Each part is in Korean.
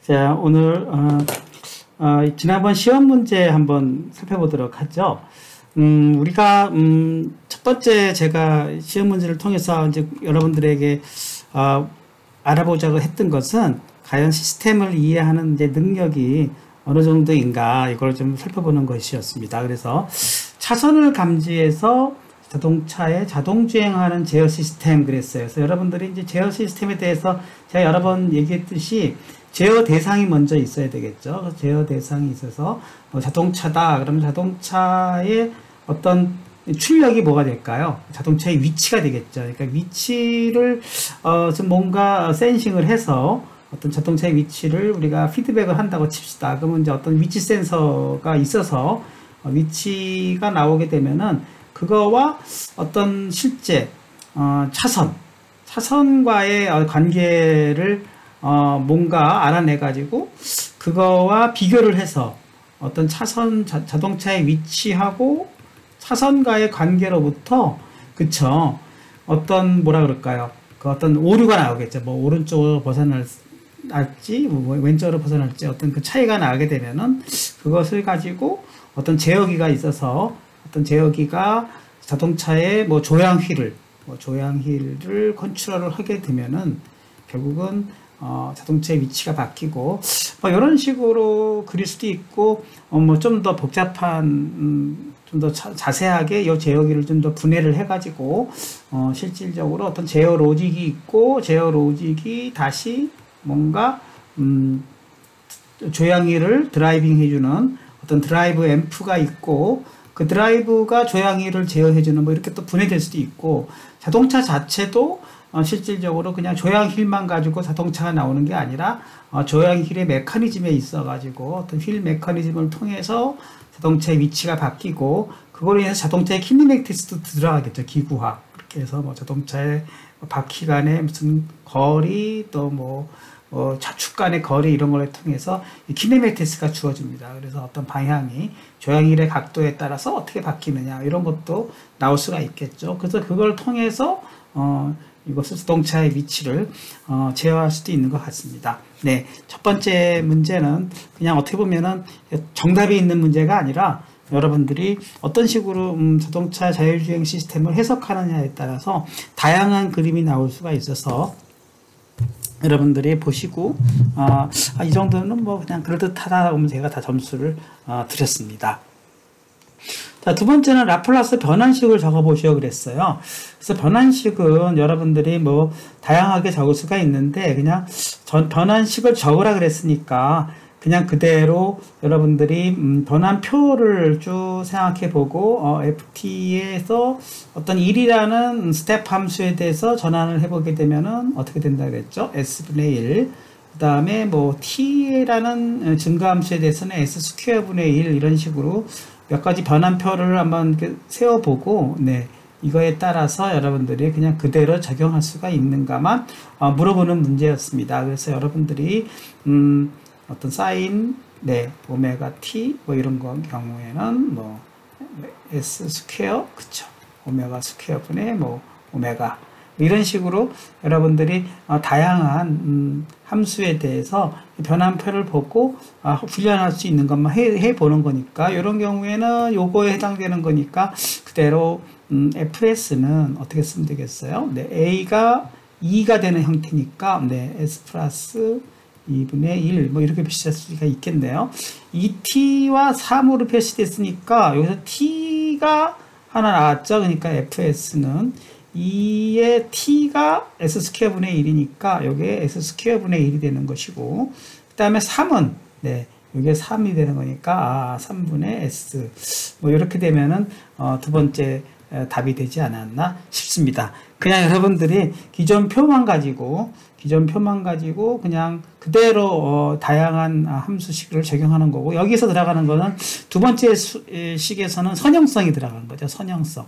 자, 오늘 지난번 시험 문제 한번 살펴보도록 하죠. 우리가 첫 번째 제가 시험 문제를 통해서 이제 여러분들에게 알아보자고 했던 것은 과연 시스템을 이해하는 이제 능력이 어느 정도인가 이걸 좀 살펴보는 것이었습니다. 그래서 차선을 감지해서 자동차에 자동주행하는 제어 시스템 그랬어요. 그래서 여러분들이 이제 제어 시스템에 대해서 제가 여러 번 얘기했듯이 제어 대상이 먼저 있어야 되겠죠. 그래서 제어 대상이 있어서 자동차다. 그러면 자동차의 어떤 출력이 뭐가 될까요? 자동차의 위치가 되겠죠. 그러니까 위치를 좀 뭔가 센싱을 해서 어떤 자동차의 위치를 우리가 피드백을 한다고 칩시다. 그러면 이제 어떤 위치 센서가 있어서 위치가 나오게 되면은 그거와 어떤 실제 차선과의 관계를 뭔가 알아내 가지고 그거와 비교를 해서 어떤 자동차의 위치하고 차선과의 관계로부터 그쵸 어떤 뭐라 그럴까요? 그 어떤 오류가 나오겠죠. 뭐 오른쪽으로 벗어날지 뭐 왼쪽으로 벗어날지 어떤 그 차이가 나게 되면은 그것을 가지고 어떤 제어기가 있어서 어떤 제어기가 자동차의 뭐 조향휠을 컨트롤을 하게 되면은 결국은 자동차의 위치가 바뀌고 뭐 이런 식으로 그릴 수도 있고 뭐 좀 더 복잡한 좀 더 자세하게 이 제어기를 좀 더 분해를 해가지고 실질적으로 어떤 제어 로직이 있고 제어 로직이 다시 뭔가 조향기를 드라이빙 해주는 어떤 드라이브 앰프가 있고 그 드라이브가 조향기를 제어해주는 뭐 이렇게 또 분해될 수도 있고 자동차 자체도 실질적으로 그냥 조향휠만 가지고 자동차가 나오는 게 아니라 조향휠의 메커니즘에 있어 가지고 어떤 휠 메커니즘을 통해서 자동차의 위치가 바뀌고 그걸로 인해서 자동차의 키네매틱스도 들어가겠죠. 기구화 그렇게 해서 뭐 자동차의 바퀴 간의 무슨 거리 또 뭐 차축 간의 거리 이런 걸 통해서 키네매틱스가 주어집니다. 그래서 어떤 방향이 조향휠의 각도에 따라서 어떻게 바뀌느냐 이런 것도 나올 수가 있겠죠. 그래서 그걸 통해서 이것을 자동차의 위치를 제어할 수도 있는 것 같습니다. 네, 첫 번째 문제는 그냥 어떻게 보면은 정답이 있는 문제가 아니라 여러분들이 어떤 식으로 자동차 자율주행 시스템을 해석하느냐에 따라서 다양한 그림이 나올 수가 있어서 여러분들이 보시고 이 정도는 뭐 그냥 그럴듯하다 하면 제가 다 점수를 드렸습니다. 자, 두 번째는 라플라스 변환식을 적어 보시오 그랬어요. 그래서 변환식은 여러분들이 뭐 다양하게 적을 수가 있는데 그냥 변환식을 적으라 그랬으니까 그냥 그대로 여러분들이 변환표를 쭉 생각해 보고 ft에서 어떤 1이라는 스텝 함수에 대해서 전환을 해 보게 되면은 어떻게 된다 그랬죠? s분의 1. 그 다음에 뭐 t라는 증가함수에 대해서는 s 스퀘어분의 1 이런 식으로 몇 가지 변환표를 한번 세워보고, 네, 이거에 따라서 여러분들이 그냥 그대로 적용할 수가 있는가만 물어보는 문제였습니다. 그래서 여러분들이 어떤 사인, 네, 오메가 t 뭐 이런 경우에는 뭐 s 스퀘어, 그쵸? 오메가 스퀘어 분의 뭐 오메가 이런 식으로 여러분들이 다양한 함수에 대해서 변환표를 보고 훈련할 수 있는 것만 해보는 거니까 이런 경우에는 요거에 해당되는 거니까 그대로 fs는 어떻게 쓰면 되겠어요? 네, a가 2가 되는 형태니까 네, s 플러스 2분의 1 뭐 이렇게 표시할 수가 있겠네요. 2t와 3으로 표시됐으니까 여기서 t가 하나 나왔죠. 그러니까 fs는 2의 t가 s 스퀘어 분의 1이니까 여기에 s 스퀘어 분의 1이 되는 것이고 그 다음에 3은 네, 여기에 3이 되는 거니까 3분의 s 뭐 이렇게 되면은 두 번째 답이 되지 않았나 싶습니다. 그냥 여러분들이 기존 표만 가지고 그냥 그대로 다양한 함수식을 적용하는 거고 여기서 들어가는 거는 두 번째 식에서는 선형성이 들어가는 거죠. 선형성.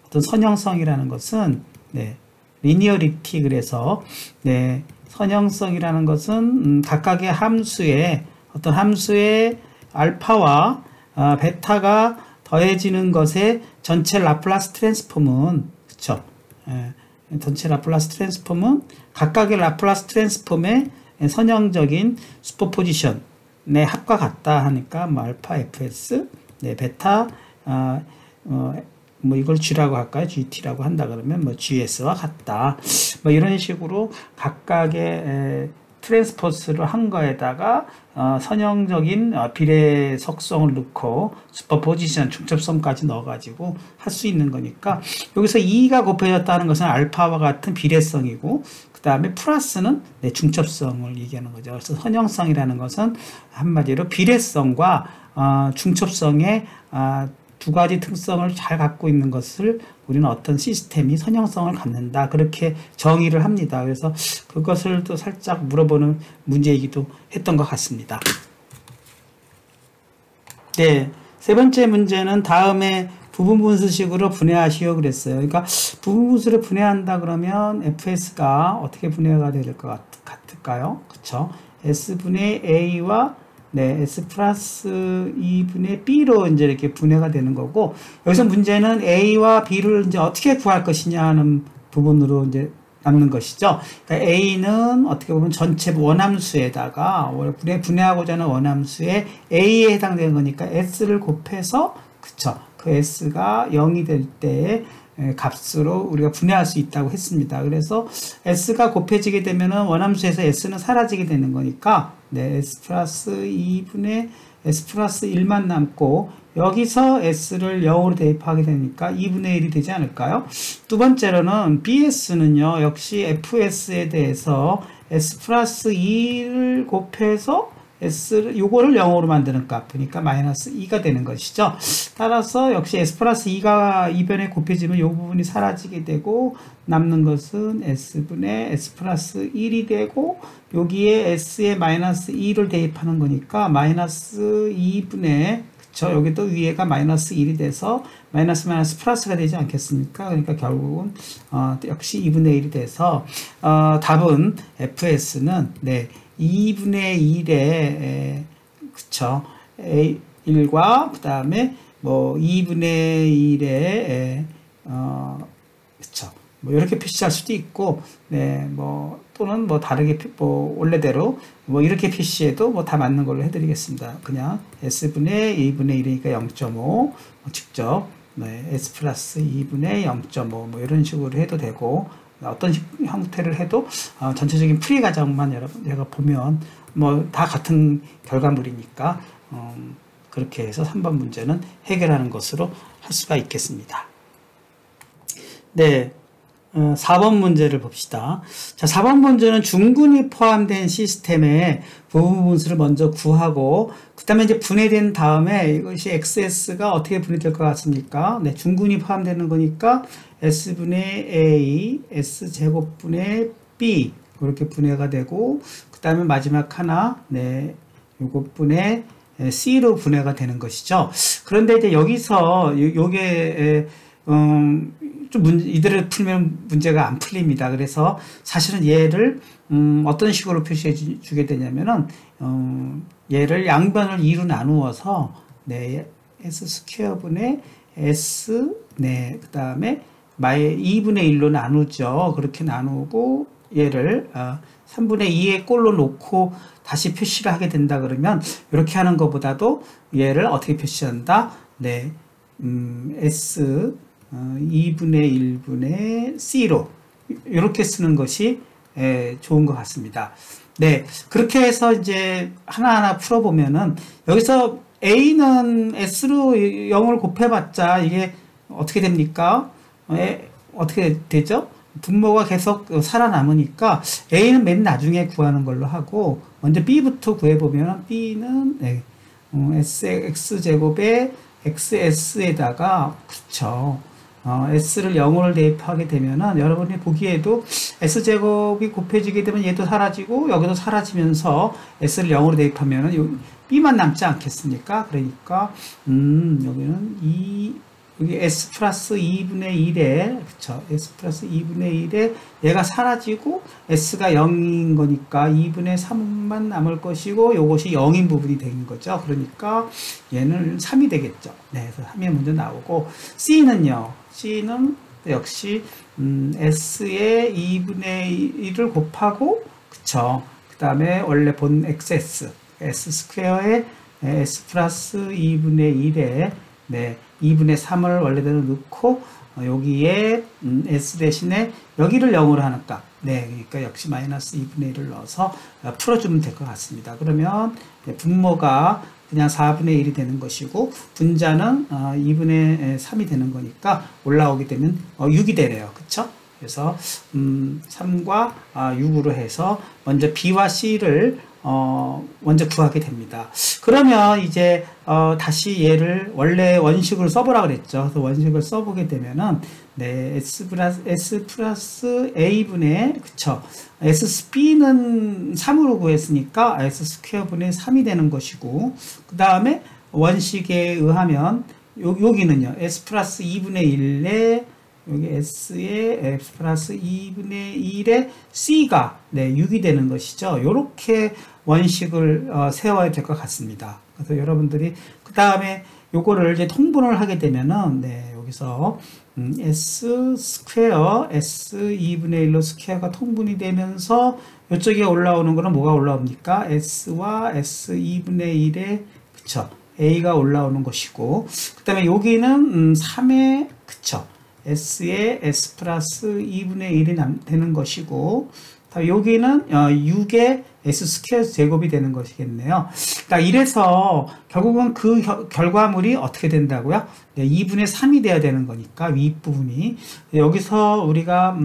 어떤 선형성이라는 것은 네, 리니어리티 그래서 네, 선형성이라는 것은 각각의 함수의 어떤 함수의 알파와 베타가 더해지는 것의 전체 라플라스 트랜스폼은 그쵸? 전체 라플라스 트랜스폼은 각각의 라플라스 트랜스폼의 선형적인 슈퍼포지션의 합과 같다 하니까 뭐 알파 fs, 네, 베타 뭐 이걸 G라고 할까요? GT라고 한다 그러면 뭐 GS와 같다. 뭐 이런 식으로 각각의 트랜스포스를 한 거에다가 선형적인 비례석성을 넣고 슈퍼포지션 중첩성까지 넣어가지고 할 수 있는 거니까 여기서 2가 곱해졌다는 것은 알파와 같은 비례성이고 그 다음에 플러스는 네, 중첩성을 얘기하는 거죠. 그래서 선형성이라는 것은 한마디로 비례성과 중첩성의 두 가지 특성을 잘 갖고 있는 것을 우리는 어떤 시스템이 선형성을 갖는다 그렇게 정의를 합니다. 그래서 그것을 또 살짝 물어보는 문제이기도 했던 것 같습니다. 네, 세 번째 문제는 다음에 부분분수식으로 분해하시오 그랬어요. 그러니까 부분분수를 분해한다 그러면 fs가 어떻게 분해가 될 것 같을까요? 그쵸? s분의 a와 네, S 플러스 2분의 B로 이제 이렇게 분해가 되는 거고, 여기서 문제는 A와 B를 이제 어떻게 구할 것이냐 하는 부분으로 이제 남는 것이죠. 그러니까 A는 어떻게 보면 전체 원함수에다가, 분해하고자 하는 원함수에 A에 해당되는 거니까 S를 곱해서, 그쵸. 그 S가 0이 될 때에 값으로 우리가 분해할 수 있다고 했습니다. 그래서 S가 곱해지게 되면은 원함수에서 S는 사라지게 되는 거니까, 네, S 플러스 2분의 S 플러스 1만 남고, 여기서 S를 0으로 대입하게 되니까 2분의 1이 되지 않을까요? 두 번째로는 BS는요, 역시 FS에 대해서 S 플러스 2를 곱해서 요거를 0으로 만드는 값, 그러니까 마이너스 2가 되는 것이죠. 따라서 역시 S 플러스 2가 이변에 곱해지면 이 부분이 사라지게 되고, 남는 것은 S분의 S 플러스 1이 되고, 여기에 S에 마이너스 2를 대입하는 거니까, 마이너스 2분의, 그쵸, 여기도 위에가 마이너스 1이 돼서, 마이너스 플러스가 되지 않겠습니까? 그러니까 결국은, 역시 2분의 1이 돼서, 답은 FS는, 네, 2분의 1에, 그쵸, 1과, 그 다음에, 뭐, 2분의 1에, 그쵸, 뭐, 이렇게 표시할 수도 있고, 네, 뭐, 또는 뭐, 다르게, 뭐, 원래대로, 뭐, 이렇게 표시해도 뭐, 다 맞는 걸로 해드리겠습니다. 그냥, S분의 2분의 1이니까 0.5, 뭐 직접, 네, S 플러스 2분의 0.5, 뭐, 이런 식으로 해도 되고, 어떤 형태를 해도 전체적인 풀이 과정만 여러분 보면 뭐 다 같은 결과물이니까 그렇게 해서 3번 문제는 해결하는 것으로 할 수가 있겠습니다. 네, 4번 문제를 봅시다. 자, 4번 문제는 중근이 포함된 시스템의 부분분수를 먼저 구하고 그 다음에 이제 분해된 다음에 이것이 XS가 어떻게 분해될 것 같습니까? 네, 중근이 포함되는 거니까 S분의 A, S제곱분의 B 그렇게 분해가 되고 그 다음에 마지막 하나 네, 요것분의 C로 분해가 되는 것이죠. 그런데 이제 여기서 요게 좀 이대로 풀면 문제가 안 풀립니다. 그래서 사실은 얘를 어떤 식으로 표시해 주게 되냐면은 얘를 양변을 2로 나누어서 네, S 스퀘어분의 S 네, 그 다음에 2분의 1로 나누죠. 그렇게 나누고 얘를 3분의 2의 꼴로 놓고 다시 표시를 하게 된다 그러면 이렇게 하는 것보다도 얘를 어떻게 표시한다? 네, S 2분의 1분의 C로 이렇게 쓰는 것이 좋은 것 같습니다. 네, 그렇게 해서 이제 하나하나 풀어보면은 여기서 A는 S로 0을 곱해봤자 이게 어떻게 됩니까? 어떻게 되죠? 분모가 계속 살아남으니까 A는 맨 나중에 구하는 걸로 하고 먼저 B부터 구해보면 B는 네, X제곱에 XS에다가 그쵸 S를 0을 대입하게 되면은 여러분이 보기에도 S제곱이 곱해지게 되면 얘도 사라지고 여기도 사라지면서 S를 0으로 대입하면은 B만 남지 않겠습니까? 그러니까 여기는 여기 S 플러스 2분의 1에 그쵸 S 플러스 2분의 1에 얘가 사라지고 S가 0인 거니까 2분의 3만 남을 것이고 요것이 0인 부분이 되는 거죠. 그러니까 얘는 3이 되겠죠. 네, 그래서 3이 먼저 나오고 C는요. C는 역시 S의 2분의 1을 곱하고 그쵸. 그 그 다음에 원래 본 XS, S 스퀘어에 S 플러스 2분의 1에 네, 2분의 3을 원래대로 넣고 여기에 S 대신에 여기를 0으로 하는 값. 네, 그러니까 역시 마이너스 2분의 1을 넣어서 풀어주면 될 것 같습니다. 그러면 분모가 그냥 4분의 1이 되는 것이고 분자는 2분의 3이 되는 거니까 올라오게 되면 6이 되네요. 그쵸? 그래서 3과 6으로 해서 먼저 B와 C를 먼저 구하게 됩니다. 그러면 이제 다시 얘를 원래 원식으로 써보라 그랬죠. 그래서 원식을 써보게 되면은 네, S 플러스 A분의 그쵸. SB는 3으로 구했으니까 S 스퀘어 분의 3이 되는 것이고 그 다음에 원식에 의하면 여기는요. S 플러스 2분의 1에 여기 S에 X 플러스 2분의 1에 C가 네, 6이 되는 것이죠. 이렇게 원식을 세워야 될 것 같습니다. 그래서 여러분들이 그 다음에 요거를 이제 통분을 하게 되면은 네, 여기서 S 스퀘어 S 2분의 1로 스퀘어가 통분이 되면서 이쪽에 올라오는 거는 뭐가 올라옵니까? S와 S 2분의 1에 그쵸 A가 올라오는 것이고 그 다음에 여기는 3에 그쵸 S에 S 플러스 2분의 1이 되는 것이고 여기는 6의 S 스퀘어 제곱이 되는 것이겠네요. 그러니까 이래서 결국은 그 결과물이 어떻게 된다고요? 네, 2분의 3이 돼야 되는 거니까 윗부분이 여기서 우리가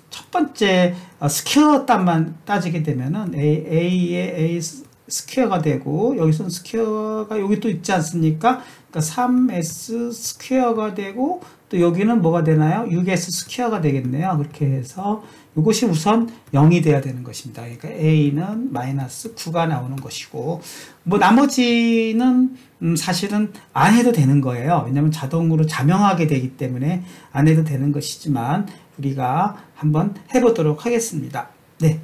첫 번째 스퀘어 값만 따지게 되면은 A의 A 스퀘어가 되고 여기서는 스퀘어가 여기 또 있지 않습니까? 그러니까 3S 스퀘어가 되고 또 여기는 뭐가 되나요? 6S 스퀘어가 되겠네요. 그렇게 해서 이것이 우선 0이 돼야 되는 것입니다. 그러니까 A는 마이너스 9가 나오는 것이고 뭐 나머지는 사실은 안 해도 되는 거예요. 왜냐하면 자동으로 자명하게 되기 때문에 안 해도 되는 것이지만 우리가 한번 해보도록 하겠습니다. 네.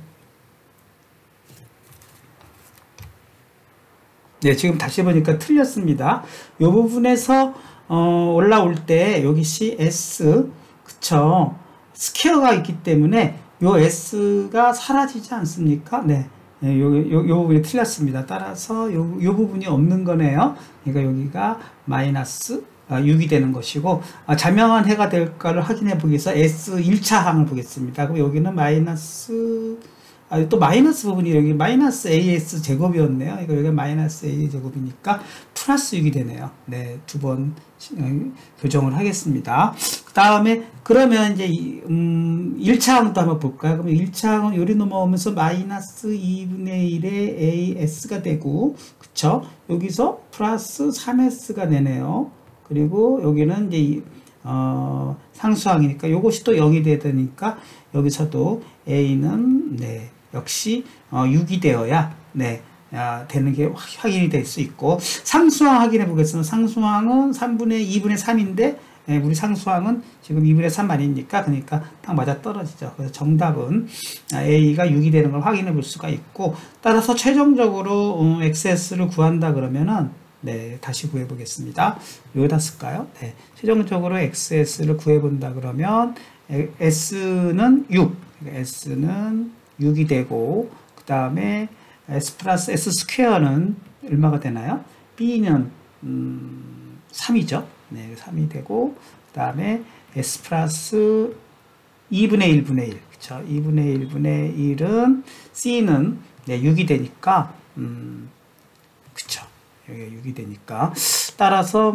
네, 지금 다시 보니까 틀렸습니다. 이 부분에서 올라올 때 여기 CS 그쵸 스퀘어가 있기 때문에 요 S가 사라지지 않습니까? 네, 요 부분이 틀렸습니다. 따라서 요 부분이 없는 거네요. 그러니까 여기가 마이너스 6이 되는 것이고 자명한 해가 될까를 확인해 보기 위해서 S 1차 항을 보겠습니다. 그럼 여기는 마이너스 또 마이너스 부분이 여기 마이너스 AS 제곱이었네요. 이거 여기 마이너스 A 제곱이니까 플러스 6이 되네요. 네, 두 번 교정을 하겠습니다. 그 다음에 그러면 이제 1차 항도 한번 볼까요? 그러면 1차 항은 요리 넘어오면서 마이너스 2분의 1의 AS가 되고 그쵸? 여기서 플러스 3S가 되네요. 그리고 여기는 이제 상수항이니까 요것이 또 0이 돼야 되니까 여기서도 A는 네, 역시 6이 되어야 네, 되는 게 확인이 될 수 있고 상수항 확인해 보겠습니다. 상수항은 3분의 2분의 3인데 우리 상수항은 지금 2분의 3 아닙니까? 그러니까 딱 맞아 떨어지죠. 그래서 정답은 A가 6이 되는 걸 확인해 볼 수가 있고 따라서 최종적으로 XS를 구한다 그러면은 네, 다시 구해 보겠습니다. 여기다 쓸까요? 네, 최종적으로 XS를 구해 본다 그러면 S는 6, S는 6이 되고 그 다음에 S 플러스 S 스퀘어는 얼마가 되나요? B는 3이죠. 네, 3이 되고 그 다음에 S 플러스 2분의 1분의 1 그쵸? 2분의 1분의 1은 C는 네, 6이 되니까 그쵸? 여기 6이 되니까 따라서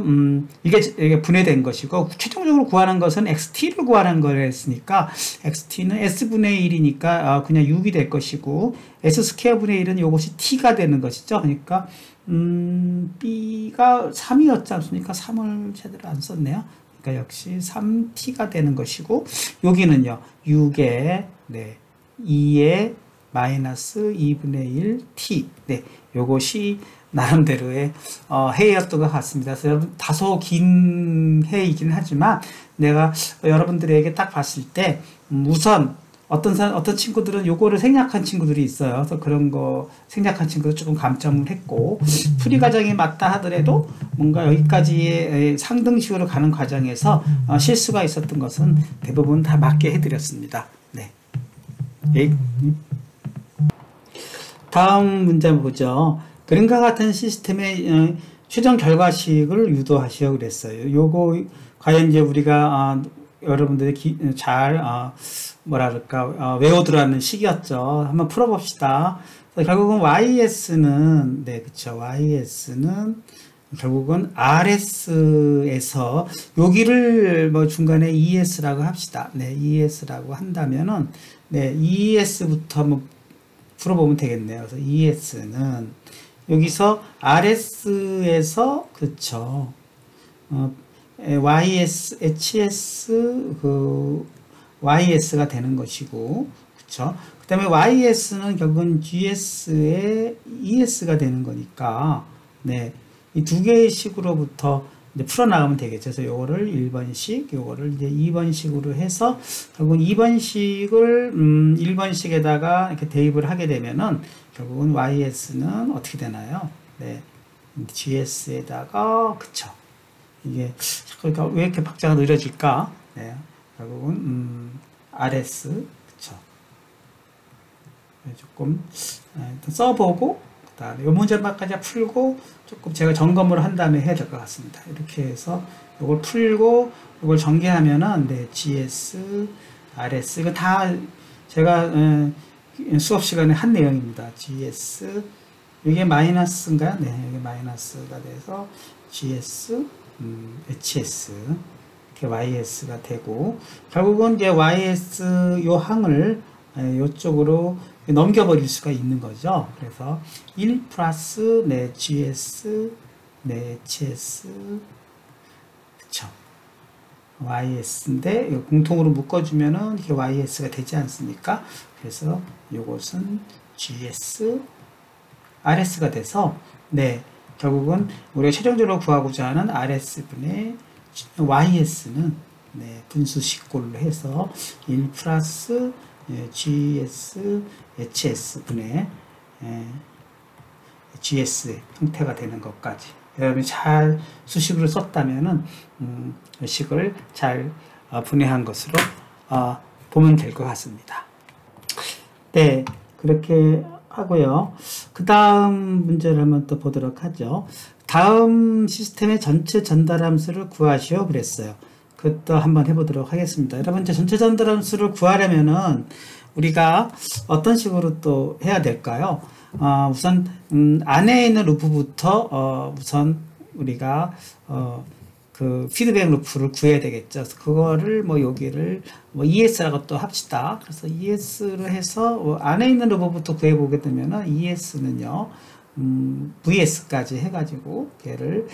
이게 분해된 것이고 최종적으로 구하는 것은 XT를 구하는 거였으니까 XT는 S분의 1이니까 그냥 6이 될 것이고 S 스퀘어 분의 1은 이것이 T가 되는 것이죠. 그러니까 B가 3이었지 않습니까? 3을 제대로 안 썼네요. 그러니까 역시 3T가 되는 것이고 여기는요 6에 네, 2에 마이너스 2분의 1 T 네, 요것이 나름대로의 해였던 것 같습니다. 그래서 여러분 다소 긴 해이긴 하지만 내가 여러분들에게 딱 봤을 때 우선 어떤 친구들은 요거를 생략한 친구들이 있어요. 그래서 그런 거 생략한 친구들 조금 감점을 했고 풀이 과정이 맞다 하더라도 뭔가 여기까지의 상등식으로 가는 과정에서 실수가 있었던 것은 대부분 다 맞게 해드렸습니다. 네. 다음 문제 보죠. 그림과 같은 시스템의 최종 결과식을 유도하시오 그랬어요. 요거 과연 이제 우리가 여러분들이 잘 뭐랄까 외워두라는 식이었죠. 한번 풀어봅시다. 결국은 YS는 네 그쵸. YS는 결국은 RS에서 여기를 뭐 중간에 ES라고 합시다. 네, ES라고 한다면은 네, ES부터 한번 풀어보면 되겠네요. 그래서 ES는 여기서 RS에서 그쵸. YS, HS YS가 되는 것이고 그쵸. 그 다음에 YS는 결국은 GS의 ES가 되는 거니까 네. 이 두 개의 식으로부터 이제 풀어나가면 되겠죠. 그래서 요거를 1번식, 요거를 이제 2번식으로 해서 결국은 2번식을 1번식에다가 이렇게 대입을 하게 되면은 결국은 YS는 어떻게 되나요? 네. GS에다가 그쵸. 이게 그러니까 왜 이렇게 박자가 느려질까? 네. 결국은 RS 그쵸. 조금 일단 써보고 그다음에 이 문제만까지 풀고 조금 제가 점검을 한 다음에 해야 될 것 같습니다. 이렇게 해서 이걸 풀고 이걸 전개하면은 네, GS, RS 이거 다 제가 수업 시간에 한 내용입니다. GS 이게 마이너스인가요? 네, 이게 마이너스가 돼서 GS, HS 이렇게 YS가 되고 결국은 이제 YS 요 항을 요쪽으로 넘겨버릴 수가 있는 거죠. 그래서 1 플러스 네 GS 네 HS 그쵸. YS인데 공통으로 묶어주면은 이게 YS가 되지 않습니까? 그래서 이것은 GS RS가 돼서 네 결국은 우리가 최종적으로 구하고자 하는 RS분의 YS는 네 분수식꼴로 해서 1 플러스 GS, HS 분의 GS 형태가 되는 것까지 여러분이 잘 수식으로 썼다면은 식을 잘 분해한 것으로 보면 될 것 같습니다. 네, 그렇게 하고요. 그 다음 문제를 한번 또 보도록 하죠. 다음 시스템의 전체 전달 함수를 구하시오 그랬어요. 그것도 한번 해보도록 하겠습니다. 여러분, 이제 전체 전달 함수를 구하려면은 우리가 어떤 식으로 또 해야 될까요? 우선 안에 있는 루프부터 우선 우리가 그 피드백 루프를 구해야 되겠죠. 그래서 그거를 뭐 여기를 뭐 ES라고 또 합시다. 그래서 ES를 해서 안에 있는 루프부터 구해보게 되면은 ES는요 VS까지 해가지고 걔를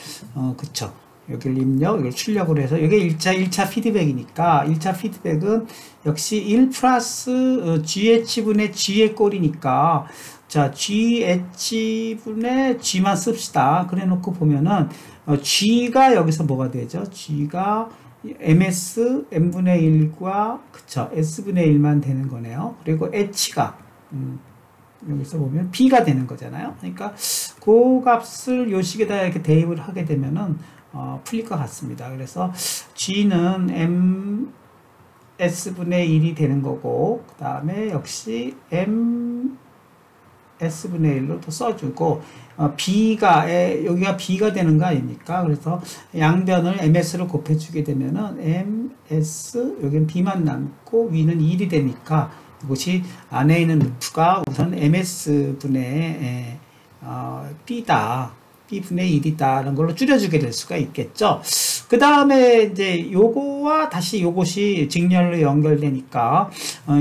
그쵸. 여기를 입력, 이걸 출력으로 해서 이게 1차 피드백이니까 1차 피드백은 역시 1 플러스 GH분의 G의 꼴이니까 자 GH분의 G만 씁시다. 그래 놓고 보면은 G가 여기서 뭐가 되죠? G가 MS N분의 1과 그쵸 S분의 1만 되는 거네요. 그리고 H가 여기서 보면 B가 되는 거잖아요. 그러니까 그 값을 요 식에다 이렇게 대입을 하게 되면은 풀릴 것 같습니다. 그래서 G는 MS분의 1이 되는 거고, 그 다음에 역시 MS분의 1로 또 써주고, B가, 여기가 B가 되는 거 아닙니까? 그래서 양변을 MS로 곱해주게 되면은 MS, 여기는 B만 남고, 위는 1이 되니까, 이것이 안에 있는 루프가 우선 MS분의 B다. B분의 1이다라는 걸로 줄여주게 될 수가 있겠죠. 그 다음에 이제 요거와 다시 요것이 직렬로 연결되니까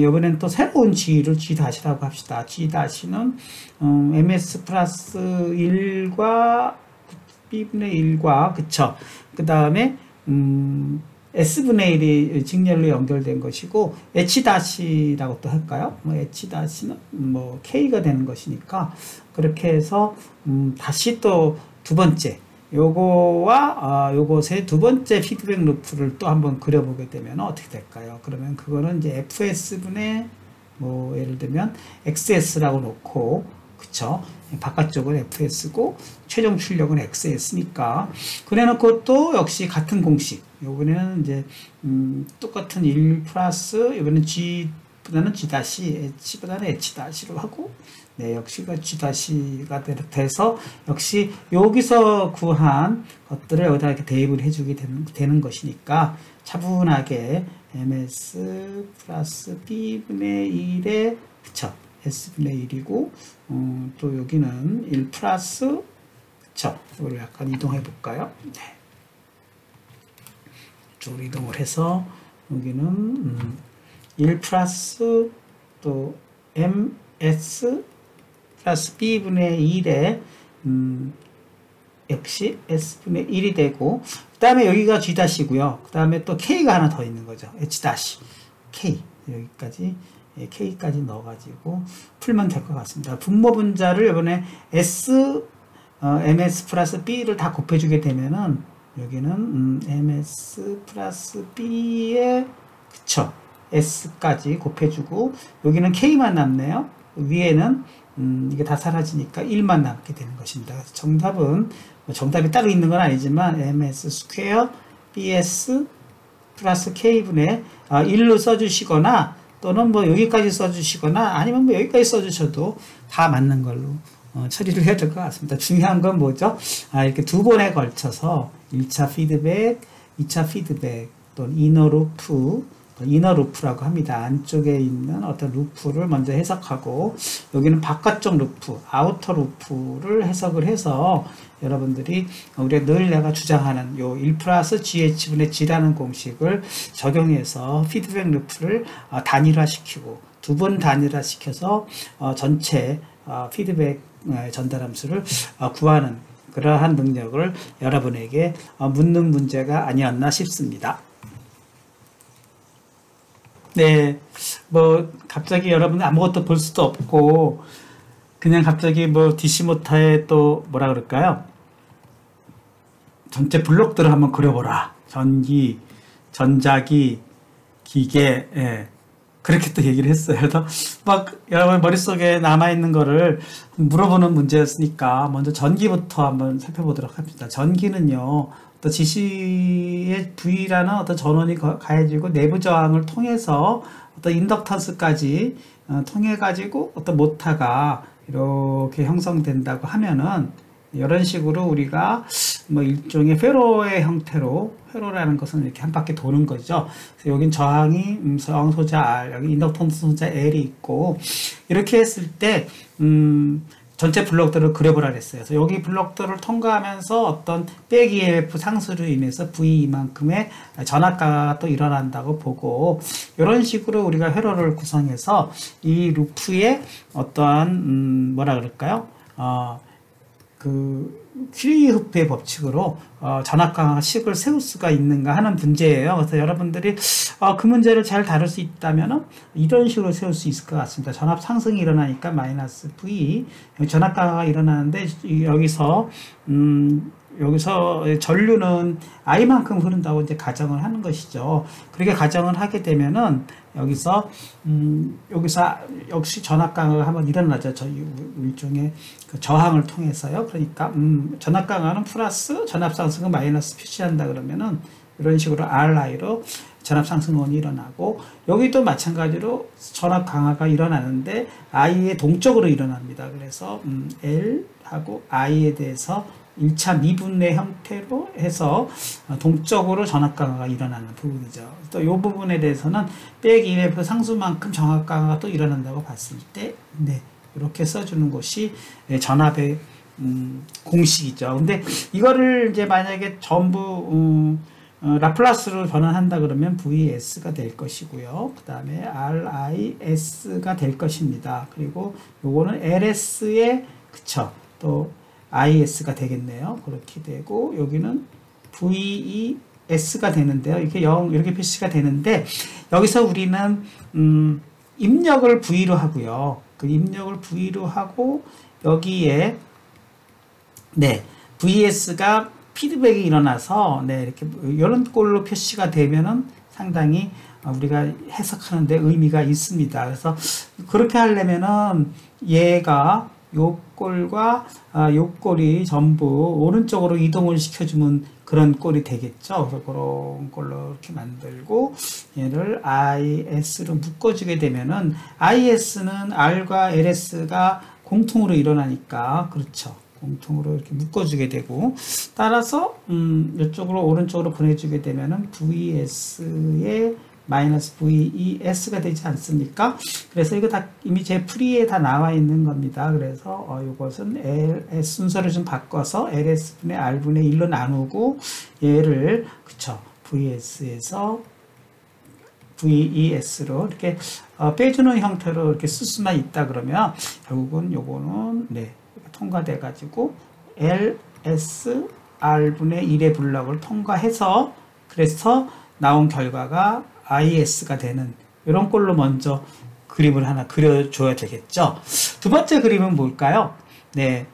이번엔 또 새로운 G를 G-라고 합시다. G-는 MS 플러스 1과 B분의 1과 그쵸. 그 다음에 S분의 1이 직렬로 연결된 것이고 H-라고 또 할까요? 뭐 H-는 뭐 K가 되는 것이니까 그렇게 해서 다시 또 두 번째 요거와 요것의 두 번째 피드백 루프를 또 한번 그려보게 되면 어떻게 될까요? 그러면 그거는 이제 FS분의 뭐 예를 들면 XS라고 놓고 그쵸? 바깥쪽은 FS고 최종 출력은 XS니까 그래 놓고 또 역시 같은 공식 요번에는 이제 똑같은 1 플러스 이번엔 G F보다는 G 다시, H보다는 H 다시로 하고, 네, 역시가 G 다시가 돼서, 역시 여기서 구한 것들을 여기다 이렇게 대입을 해주게 되는 것이니까, 차분하게 ms 플러스 b분의 1에, 그쵸, s분의 1이고, 또 여기는 1 플러스, 그쵸, 이걸 약간 이동해 볼까요? 네. 이쪽으로 이동을 해서, 여기는 1 플러스 또 ms 플러스 b분의 1에 역시 s분의 1이 되고, 그 다음에 여기가 g-고요. 그 다음에 또 k가 하나 더 있는 거죠. h-k 여기까지 k까지 넣어가지고 풀면 될 것 같습니다. 분모 분자를 이번에 ms 플러스 b를 다 곱해주게 되면은 여기는 ms 플러스 b에 그쵸 s까지 곱해주고, 여기는 k만 남네요. 위에는 이게 다 사라지니까 1만 남게 되는 것입니다. 그래서 정답은 정답이 따로 있는 건 아니지만 ms 스퀘어 bs 플러스 k분의 1로 써주시거나, 또는 뭐 여기까지 써주시거나, 아니면 뭐 여기까지 써주셔도 다 맞는 걸로 처리를 해야 될 것 같습니다. 중요한 건 뭐죠? 이렇게 두 번에 걸쳐서 1차 피드백, 2차 피드백, 또는 이너 루프라고 합니다. 안쪽에 있는 어떤 루프를 먼저 해석하고, 여기는 바깥쪽 루프, 아우터 루프를 해석을 해서 여러분들이 우리가 늘 내가 주장하는 요 1 플러스 GH분의 G라는 공식을 적용해서 피드백 루프를 단일화시키고, 두 번 단일화시켜서 전체 피드백 전달 함수를 구하는 그러한 능력을 여러분에게 묻는 문제가 아니었나 싶습니다. 네, 뭐 갑자기 여러분 아무것도 볼 수도 없고 그냥 갑자기 뭐 DC 모터에 또 뭐라 그럴까요? 전체 블록들을 한번 그려보라. 전기, 전자기, 기계, 예. 그렇게 또 얘기를 했어요. 그래서 막 여러분 머릿속에 남아있는 거를 물어보는 문제였으니까 먼저 전기부터 한번 살펴보도록 합니다. 전기는요, 또 지시의 V라는 어떤 전원이 가해지고 내부 저항을 통해서 어떤 인덕턴스까지 통해 가지고 어떤 모터가 이렇게 형성된다고 하면은, 이런 식으로 우리가 뭐 일종의 회로의 형태로, 회로라는 것은 이렇게 한 바퀴 도는 거죠. 그래서 여긴 저항이 저항 소자 R, 여기 인덕턴스 소자 L이 있고, 이렇게 했을 때 전체 블록들을 그려보라 그랬어요. 그래서 여기 블록들을 통과하면서 어떤 백 EMF 상수로 인해서 V만큼의 전압가가 또 일어난다고 보고, 이런 식으로 우리가 회로를 구성해서 이 루프의 어떠한 뭐라 그럴까요? 그 퀴리흐프의 법칙으로 전압강식을 세울 수가 있는가 하는 문제예요. 그래서 여러분들이 그 문제를 잘 다룰 수 있다면 이런 식으로 세울 수 있을 것 같습니다. 전압 상승이 일어나니까 마이너스 V, 전압강화가 일어나는데 여기서 전류는 I만큼 흐른다고 이제 가정을 하는 것이죠. 그렇게 가정을 하게 되면은 여기서 역시 전압 강화가 한번 일어나죠. 일종의 그 저항을 통해서요. 그러니까 전압 강화는 플러스, 전압 상승은 마이너스 표시한다 그러면은 이런 식으로 RI로 전압 상승원이 일어나고, 여기도 마찬가지로 전압 강화가 일어나는데 I의 동적으로 일어납니다. 그래서 L하고 I에 대해서 1차 미분의 형태로 해서 동적으로 전압 강화가 일어나는 부분이죠. 또 이 부분에 대해서는 백 EMF 상수만큼 전압 강화가 또 일어난다고 봤을 때, 네, 이렇게 써주는 것이 전압의 공식이죠. 근데 이거를 이제 만약에 전부 라플라스로 전환한다 그러면 VS가 될 것이고요. 그 다음에 RIS가 될 것입니다. 그리고 요거는 LS의, 그쵸, 또 IS가 되겠네요. 그렇게 되고, 여기는 VES가 되는데요. 이렇게 이렇게 표시가 되는데, 여기서 우리는 입력을 V로 하고요. 그 입력을 V로 하고, 여기에 네, VS가 피드백이 일어나서, 네, 이렇게 이런 꼴로 표시가 되면은 상당히 우리가 해석하는데 의미가 있습니다. 그래서 그렇게 하려면은 얘가 요 꼴과 요 꼴이 전부 오른쪽으로 이동을 시켜주면 그런 꼴이 되겠죠. 그래서 그런 꼴로 이렇게 만들고 얘를 IS로 묶어주게 되면은 IS는 R과 LS가 공통으로 일어나니까 그렇죠. 공통으로 이렇게 묶어주게 되고 따라서 이쪽으로 오른쪽으로 보내주게 되면은 VS의 마이너스 VES가 되지 않습니까? 그래서 이거 다 이미 제 프리에 다 나와 있는 겁니다. 그래서 이것은 LS 순서를 좀 바꿔서 LS분의 R분의 1로 나누고 얘를 그쵸 VS에서 VES로 이렇게 빼주는 형태로 이렇게 쓸 수만 있다 그러면 결국은 요거는 네 통과돼 가지고 LS R분의 1의 블럭을 통과해서 그래서 나온 결과가 IS가 되는 이런 꼴로 먼저 그림을 하나 그려줘야 되겠죠. 두 번째 그림은 뭘까요? 네,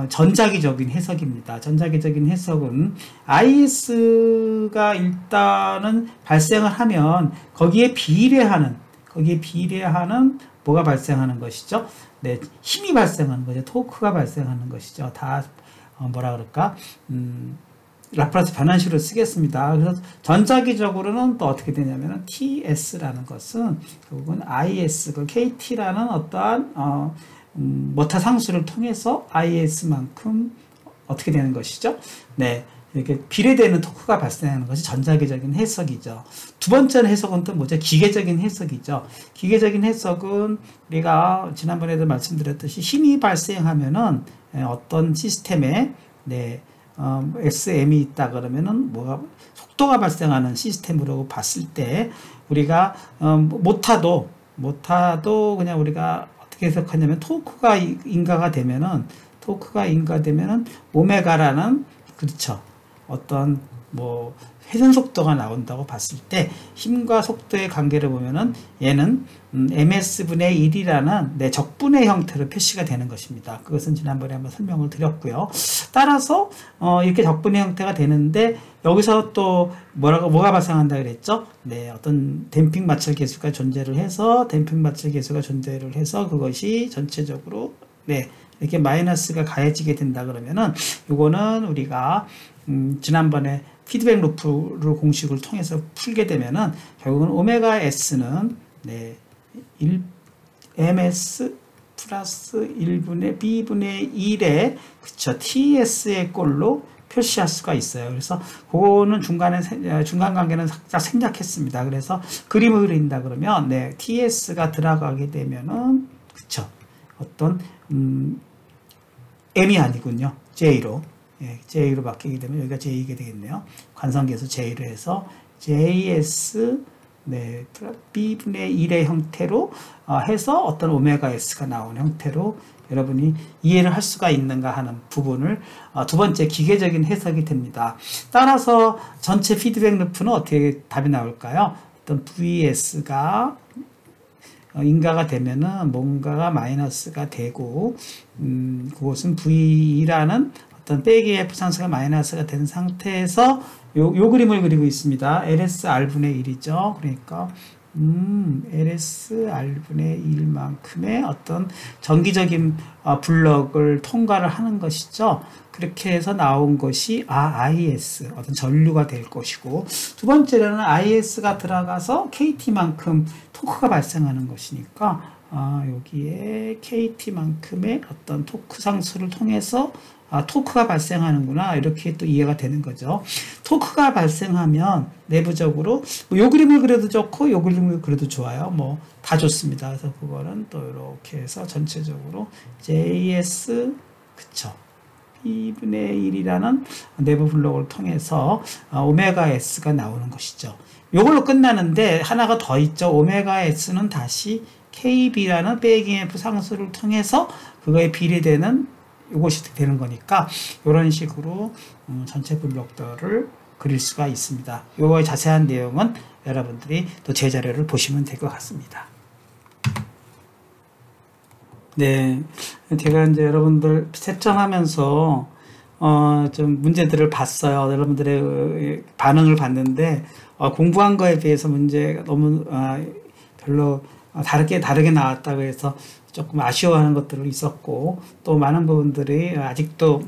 전자기적인 해석입니다. 전자기적인 해석은 IS가 일단은 발생을 하면 거기에 비례하는 뭐가 발생하는 것이죠? 네, 힘이 발생하는 거죠. 토크가 발생하는 것이죠. 다 뭐라 그럴까? 라플라스 변환식으로 쓰겠습니다. 그래서 전자기적으로는 또 어떻게 되냐면은 TS라는 것은 결국은 IS, 그 KT라는 어떠한 모타 상수를 통해서 IS만큼 어떻게 되는 것이죠? 네, 이렇게 비례되는 토크가 발생하는 것이 전자기적인 해석이죠. 두 번째 해석은 또 뭐죠? 기계적인 해석이죠. 기계적인 해석은 우리가 지난번에도 말씀드렸듯이 힘이 발생하면은 어떤 시스템에 네. SM이 있다 그러면은 뭐가 속도가 발생하는 시스템으로 봤을 때 우리가 모타도 그냥 우리가 어떻게 해석하냐면 토크가 인가되면은 오메가라는 그렇죠 어떤 뭐 회전 속도가 나온다고 봤을 때 힘과 속도의 관계를 보면은 얘는 MS분의 1이라는 네, 적분의 형태로 표시가 되는 것입니다. 그것은 지난번에 한번 설명을 드렸고요. 따라서 이렇게 적분의 형태가 되는데 여기서 또 뭐가 발생한다 그랬죠? 네, 어떤 댐핑 마찰 계수가 존재를 해서 그것이 전체적으로 네, 이렇게 마이너스가 가해지게 된다 그러면은 요거는 우리가 지난번에 피드백 루프를 공식을 통해서 풀게 되면은 결국은 오메가 S는 네, MS 플러스 1분의 B분의 1의 그쵸 TS의 꼴로 표시할 수가 있어요. 그래서 그거는 중간 관계는 살짝 생략했습니다. 그래서 그림을 그린다 그러면 네, TS가 들어가게 되면은 그쵸 어떤 M이 아니군요. J로. 예, J로 바뀌게 되면 여기가 J가 되겠네요. 관성계수 J로 해서 JS 네, B분의 1의 형태로 해서 어떤 오메가 S가 나오는 형태로 여러분이 이해를 할 수가 있는가 하는 부분을 두 번째 기계적인 해석이 됩니다. 따라서 전체 피드백 루프는 어떻게 답이 나올까요? 어떤 VS가 인가가 되면은 뭔가가 마이너스가 되고 그것은 V라는 어떤 빼기 F 상수가 마이너스가 된 상태에서 요 그림을 그리고 있습니다. LS R분의 1이죠. 그러니까 LS R분의 1만큼의 어떤 정기적인 블럭을 통과를 하는 것이죠. 그렇게 해서 나온 것이 IS, 어떤 전류가 될 것이고 두 번째로는 IS가 들어가서 KT만큼 토크가 발생하는 것이니까 여기에 KT만큼의 어떤 토크 상수를 통해서 토크가 발생하는구나 이렇게 또 이해가 되는 거죠. 토크가 발생하면 내부적으로 요 그림을 그려도 좋고 요 그림을 그려도 좋아요. 뭐 다 좋습니다. 그래서 그거는 또 이렇게 해서 전체적으로 JS 그쵸 B분의 1이라는 내부 블록을 통해서 오메가 S가 나오는 것이죠. 요걸로 끝나는데 하나가 더 있죠. 오메가 S는 다시 KB라는 빼기 F 상수를 통해서 그거에 비례되는 이것이 되는 거니까 이런 식으로 전체 블록들을 그릴 수가 있습니다. 요거의 자세한 내용은 여러분들이 또 제 자료를 보시면 될 것 같습니다. 네, 제가 이제 여러분들 채점하면서 좀 문제들을 봤어요. 여러분들의 반응을 봤는데 공부한 거에 비해서 문제가 너무 별로 다르게 나왔다고 해서 조금 아쉬워하는 것들이 있었고, 또 많은 부분들이 아직도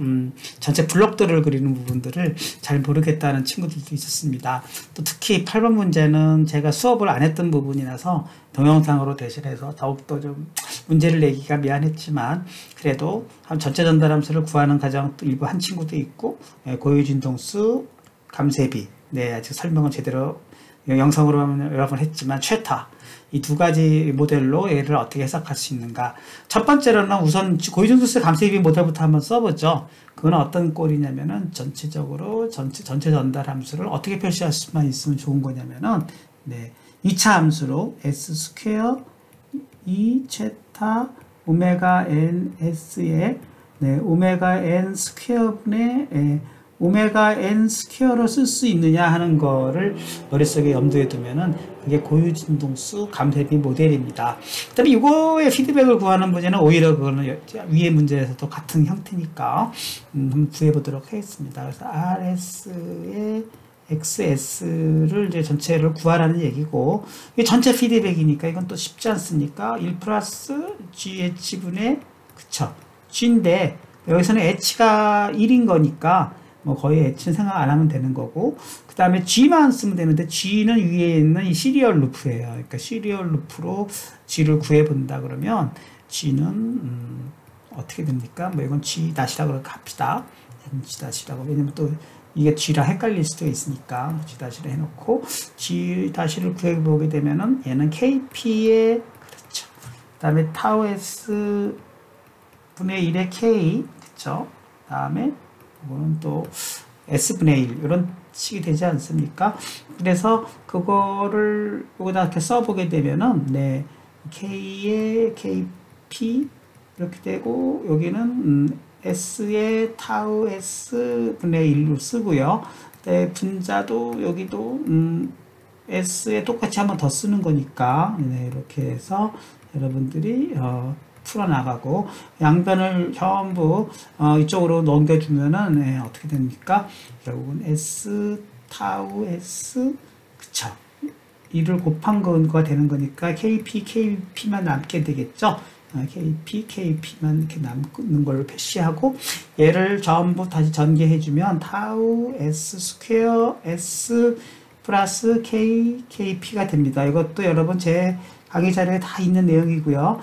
전체 블록들을 그리는 부분들을 잘 모르겠다는 친구들도 있었습니다. 또 특히 8번 문제는 제가 수업을 안 했던 부분이라서 동영상으로 대신해서 더욱더 좀 문제를 내기가 미안했지만, 그래도 전체 전달함수를 구하는 과정도 일부 한 친구도 있고, 고유진동수, 감세비, 네, 아직 설명은 제대로 영상으로 여러 번 했지만 최타, 이 두 가지 모델로 얘를 어떻게 해석할 수 있는가. 첫 번째로는 우선 고유진동수 감세비 모델부터 한번 써보죠. 그건 어떤 꼴이냐면은 전체적으로 전체 전달 함수를 어떻게 표시할 수만 있으면 좋은 거냐면은, 네, 2차 함수로 s 스퀘어 2 제타 오메가 n s에, 네, 오메가 n 스퀘어분의 오메가 n 스퀘어로 쓸 수 있느냐 하는 거를 머릿속에 염두에 두면은 그게 고유진동수 감세비 모델입니다. 그다음에 이거의 피드백을 구하는 문제는 오히려 그거는 위의 문제에서도 같은 형태니까 한번 구해보도록 하겠습니다. 그래서 RS의 XS를 이제 전체를 구하라는 얘기고, 이게 전체 피드백이니까 이건 또 쉽지 않습니까? 1 플러스 GH분의, 그쵸? G인데, 여기서는 H가 1인 거니까, 뭐 거의 H는 생각 안 하면 되는 거고, 그 다음에 G만 쓰면 되는데, G는 위에 있는 이 시리얼 루프예요. 그러니까 시리얼 루프로 G를 구해본다 그러면, G는, 어떻게 됩니까? 뭐 이건 G-라고 합시다. G-라고. 왜냐면 또, 이게 G랑 헷갈릴 수도 있으니까 G-를 해놓고 G-를 구해보게 되면은 얘는 KP의, 그렇죠, 그 다음에 타우 S 분의 1의 K, 그렇죠, 그 다음에 이거는 또 S분의 1 이런 식이 되지 않습니까? 그래서 그거를 여기다 이렇게 써보게 되면은, 네, K의 KP 이렇게 되고, 여기는 S의 타우 S 분의 1로 쓰고요. 네, 분자도 여기도 S에 똑같이 한번 더 쓰는 거니까, 네, 이렇게 해서 여러분들이 풀어나가고, 양변을 전부 이쪽으로 넘겨주면은, 네, 어떻게 됩니까? 결국은 S 타우 S, 그쵸, 1을 곱한 거가 되는 거니까 KP만 남게 되겠죠. KP만 이렇게 남는 걸로 표시하고, 얘를 전부 다시 전개해주면 타우 S 스퀘어 S 플러스 KP가 됩니다. 이것도 여러분 제 강의 자료에 다 있는 내용이고요.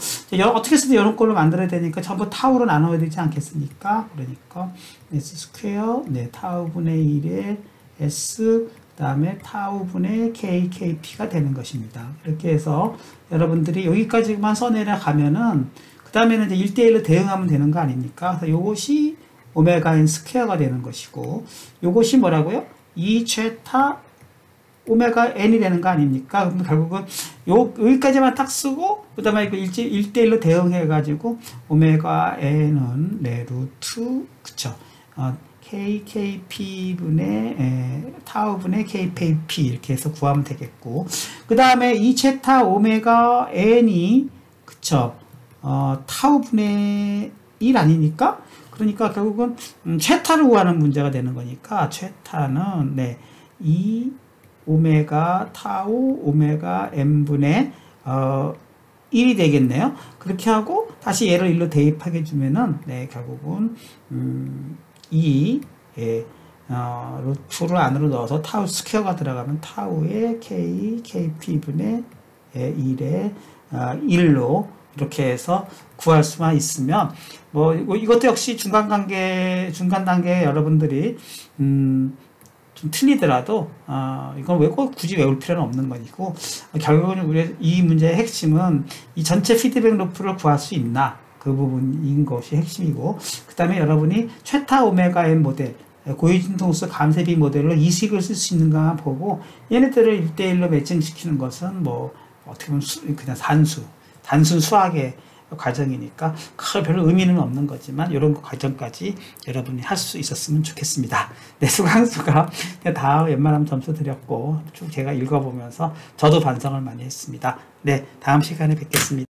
어떻게 해서든 이런 걸로 만들어야 되니까 전부 타우로 나눠야 되지 않겠습니까? 그러니까 S 스퀘어, 네, 타우분의 1의 S, 그 다음에 타우분의 KP가 되는 것입니다. 이렇게 해서 여러분들이 여기까지만 써내려가면은, 그 다음에는 이제 1대1로 대응하면 되는 거 아닙니까? 그래서 요것이 오메가 n 스퀘어가 되는 것이고, 요것이 뭐라고요? 2 제타 오메가 n이 되는 거 아닙니까? 그럼 결국은 여기까지만 딱 쓰고, 그 다음에 1대1로 대응해가지고, 오메가 n은 네, 루트, 그쵸? KP분의 타우분의 KP 이렇게 해서 구하면 되겠고, 그 다음에 2 제타 오메가 n이, 그쵸, 타우분의 1 아니니까? 그러니까 결국은 최타를 구하는 문제가 되는 거니까, 최타는, 네, 2 오메가 타우 오메가 n분의 1이 되겠네요. 그렇게 하고 다시 얘를 1로 대입하게 주면은, 네, 결국은 루트를 안으로 넣어서 타우 스퀘어가 들어가면 타우의 KP분의 1의 1로 이렇게 해서 구할 수만 있으면, 뭐 이것도 역시 중간 단계 여러분들이 좀 틀리더라도 이건 굳이 외울 필요는 없는 거니고, 결국은 우리 이 문제의 핵심은 이 전체 피드백 루프를 구할 수 있나, 그 부분인 것이 핵심이고, 그 다음에 여러분이 최타 오메가 n 모델, 고유진동수 감세비 모델로 이식을 쓸 수 있는가 보고, 얘네들을 1대1로 매칭시키는 것은 뭐 어떻게 보면 그냥 단순 수학의 과정이니까 별로 의미는 없는 거지만, 이런 과정까지 여러분이 할 수 있었으면 좋겠습니다. 네, 수강수가 다 웬만하면 점수 드렸고, 쭉 제가 읽어보면서 저도 반성을 많이 했습니다. 네, 다음 시간에 뵙겠습니다.